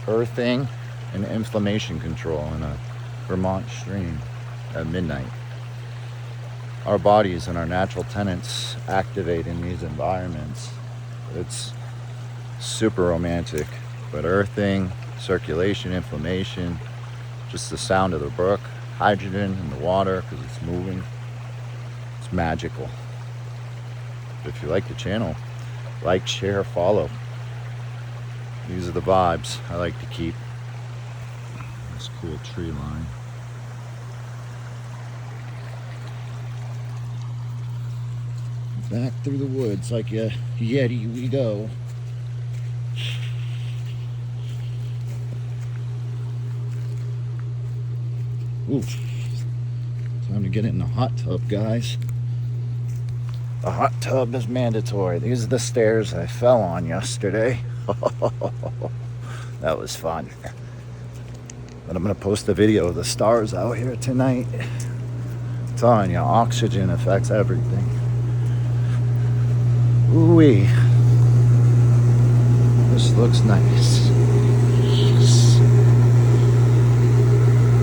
earthing and inflammation control in a Vermont stream at midnight. Our bodies and our natural tenets activate in these environments. It's super romantic, but earthing, circulation, inflammation, just the sound of the brook, hydrogen in the water because it's moving, it's magical. If you like the channel, like, share, follow. These are the vibes I like to keep. This cool tree line. Back through the woods like a Yeti we go. Ooh, time to get in the hot tub, guys. The hot tub is mandatory. These are the stairs I fell on yesterday. That was fun. But I'm gonna post a video of the stars out here tonight. I'm telling you, oxygen affects everything. Ooh-wee. This looks nice.